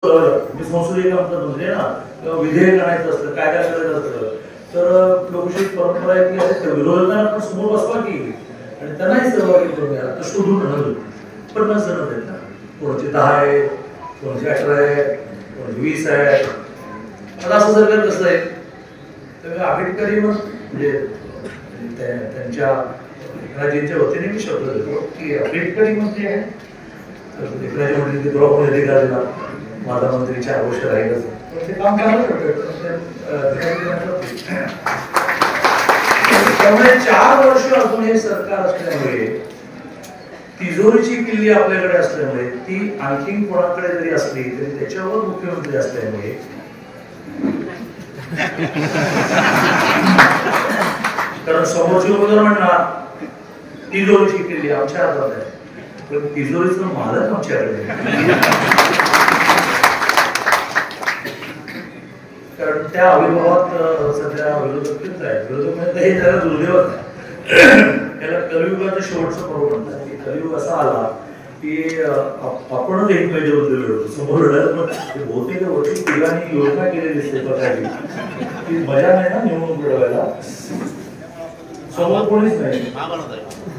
मी संसदीय कामकाज मंत्री आहे ना, किंवा विधेयक आणायचं असतं, कायदा करायचं असतं, तर लोकशाही परंपरा आहे की विरोधकांना पण समोर बसवा की आणि त्यांनाही सहभागी करून घ्या. तर शोधून आणलं 50 जण आहेत ना, कोणाची 10 आहे, कोणाची 18 आहे, कोणाची 20 आहे. आता असं सरकार कसं आहे, तर आंबेडकरी मग म्हणजे त्यांच्या एकनाथजींच्या वतीने मी शब्द देतो की आंबेडकरी मंत्री आहे, तर एकनाथजी म्हणजे तुला कोणी अधिकार दिला, माझा मंत्री 4 वर्ष राहीलच, ते काम चांगलं करतो. त्यामुळे 4 वर्ष अजून हे सरकार असल्यामुळे, तिजोरीची किल्ली आपल्याकडे असल्यामुळे, ती आणखीन कोणाकडे जरी असली तरी त्याच्यावर मुख्यमंत्री असल्यामुळे कारण समोरची उमेदवार म्हणणार तिजोरीची किल्ली आमच्या हातात आहे, पण तिजोरीचं मालक आमच्याकडे. कारण त्या अविर्भावात सध्या विरोधक आहे. विरोधक म्हणजे हे त्याला दुर्दैव आहे. त्याला कलियुगाचं शेवटचं पर्व म्हणतात. की कलियुग असा आला की आपणच एकमेकांच्या बद्दल होतो समोर लढत बहुतेक वर्षी तिघांनी योजना केलेली दिसते बघायची की मजा नाही ना निवडणूक लढवायला. समोर कोणीच नाही.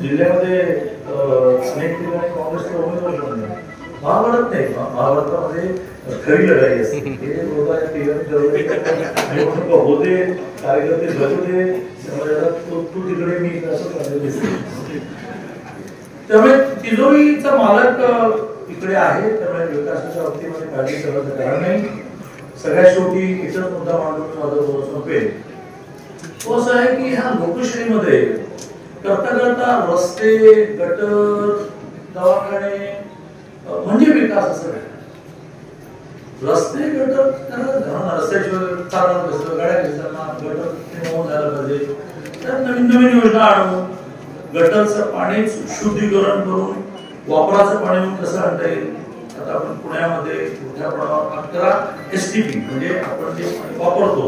जिल्ह्यामध्ये अनेक ठिकाणी काँग्रेसचा उमेदवार पण नाही. महाभारत नाही, महाभारतामध्ये खरी लढाई असते. हे निवडणूक होते, कार्यकर्ते जगते, तू तिकडे मी असं दिसते. त्यामुळे तिजोरीचा मालक इकडे आहे. त्यामुळे विकासाच्या बाबतीमध्ये काळजी करण्याचं कारण नाही. सगळ्या शेवटी एकच मुद्दा मांडून माझं बोलणं संपेल. तो असं आहे की ह्या लोकशाहीमध्ये करता करता रस्ते, गटर, दवाखाने म्हणजे विकास असं आहे. रस्ते गटर रस्त्याशिवाय चालणार कसं, गाड्या घेताना गटर होऊन झालं पाहिजे. तर नवीन नवीन योजना आणून गटरचं पाणी शुद्धीकरण करून वापराचं पाणी म्हणून कसं आणता येईल. आता आपण पुण्यामध्ये मोठ्या प्रमाणात 11 STP म्हणजे आपण जे पाणी वापरतो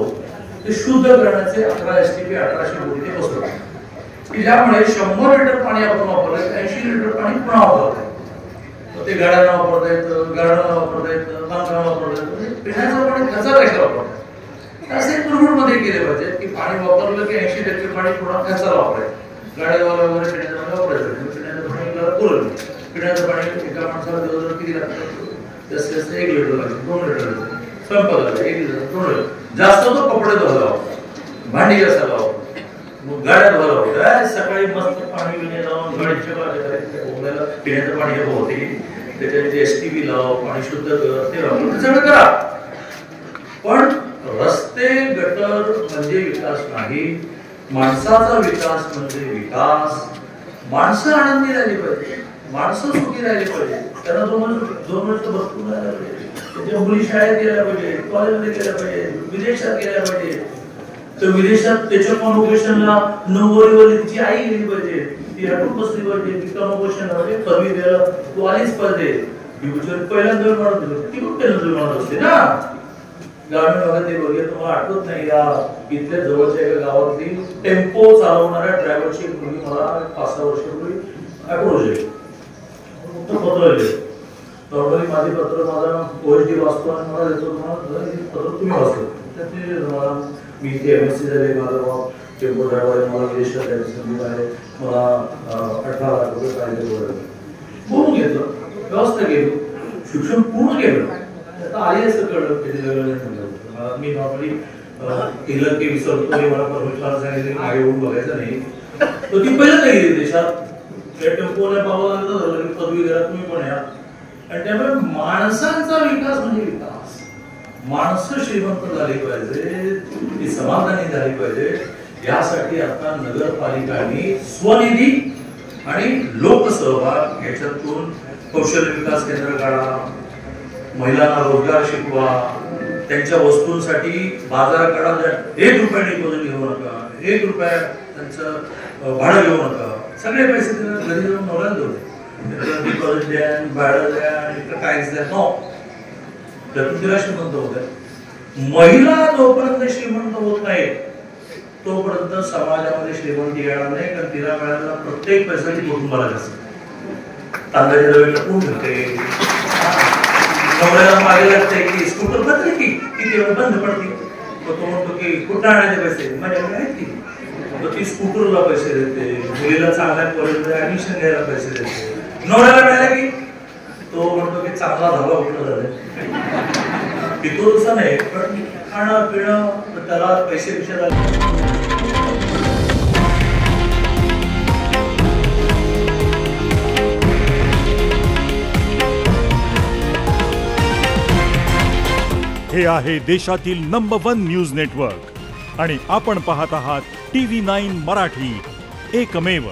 ते शुद्ध करण्याचे 11 STP 1800 कोटी ते बसवतात की ज्यामुळे 100 लिटर पाणी आपण वापरलं 80 लिटर पाणी पुन्हा वापरता येईल. ते गाड्यांना वापरता येतं, गाड्यांना वापरता येतं, बांधकामाला वापरता येतं. म्हणजे पिण्याचं पाणी कसा कशा वापरतात असे मध्ये केले पाहिजे की पाणी वापरलं की 80% पाणी पुन्हा कशाला वापरायचं. गाड्या वगैरे पिण्याचं पाणी वापरायचं. पिण्याचं पाणी पुरवलं. पिण्याचं पाणी एका माणसाला दिवसभर किती लागतं? जास्तीत जास्त 1 लिटर लागतं, 2 लिटर लागतं. स्वयंपाकाला 1 लिटर, 2 लिटर. जास्त तो कपडे धुवायला वापरतात, भांडी घासायला वापरतात, मग गाड्या धुवायला वापरतात. सकाळी मस्त पाणी पिणे जाऊन गाडीच्या बाजूला पिण्याचं पाणी होते, त्याच्यामध्ये STP लाव, पाणी शुद्ध कर, ते वापर सगळं करा. पण रस्ते गटर म्हणजे विकास नाही. माणसाचा विकास म्हणजे विकास. माणसं आनंदी राहिली पाहिजे, माणसं सुखी राहिली पाहिजे. त्यांना 2 वर्ष भरपूर राहायला पाहिजे. त्यांच्या मुली शाळेत गेल्या पाहिजे, कॉलेजमध्ये गेल्या पाहिजे, विदेशात गेल्या पाहिजे. तर विदेशात त्याच्या कॉन्व्होकेशनला 9वी तिची आई गेली पाहिजे, ती हटून बसली पाहिजे. ती कॉन्व्होकेशन म्हणजे पदवी द्यायला तू आलीच पाहिजे. पहिल्यांदा म्हणत होती, ती पण पहिल्यांदा म्हणत असते ना. ग्रामीण भागात ते बघितलं तुम्हाला आठवत नाही का, इथल्या जवळच्या एका गावातली टेम्पो चालवणाऱ्या ड्रायव्हरची मुलगी मला 5-6 वर्षापूर्वी अप्रोच केली. पत्र लिहिलं. नॉर्मली माझे पत्र माझा OSD वाचतो आणि मला देतो, पत्र तुम्ही वाचलं. मला मी इथे MSc झाले, माझा टेम्पो ड्रायव्हर आहे, मला विदेशात जायची संधी आहे, मला 18 लाख रुपये पाहिजे बोलून घेतलं, व्यवस्था केली, शिक्षण पूर्ण केलं. आता आली असं कळलं कधी समजा मी नॉर्मली केलं की विसरतो, मला परमेश्वराला सांगितलं की मागे येऊन बघायचं नाही. तर ती पहिल्यांदा गेली देशात. त्या टेम्पोने पावलं झालं की पदवी द्या, तुम्ही पण या. आणि त्यामुळे माणसांचा विकास म्हणजे विकास. माणसं श्रीमंत झाली पाहिजे, ती समाधानी झाली पाहिजे. यासाठी आता नगरपालिकांनी स्वनिधी आणि लोकसहभाग याच्यातून कौशल्य विकास केंद्र काढा, महिलांना रोजगार शिकवा, त्यांच्या वस्तूंसाठी बाजार काढा. 1 रुपया डिपॉझिट घेऊ नका, 1 रुपया त्यांचं भाडं घेऊ नका. सगळे पैसे घरी जाऊन नवऱ्याला देऊ द्या, डिपॉझिट द्या, भाडं द्या, टॅक्स द्या. नो, त्यातून तिला श्रीमंत होत आहे. महिला जोपर्यंत श्रीमंत होत नाही तोपर्यंत समाजामध्ये श्रीमंती येणार नाही. कारण तिला मिळालेला प्रत्येक पैसा ती कुटुंबाला असते. तांदळाच्या डब्याला कोण घेते, नवऱ्याला मागे लागतंय की स्कूटर बदल की किती वेळ बंद पडते. तो म्हणतो की कुठं आणायचे पैसे माझ्याकडे आहेत की. ती स्कूटरला पैसे देते, मुलीला चांगल्या कॉलेजमध्ये ऍडमिशन घ्यायला पैसे देते. नवऱ्याला मिळाला की तो म्हणतो की चांगला धाबा कुठला झालाय की तो तसा नाही, पण खाणं पिणं त्याला पैसे विषय झाले. हे आहे देशातील नंबर 1 न्यूज नेटवर्क आणि आपण पाहत आहात TV9 मराठी, एकमेव.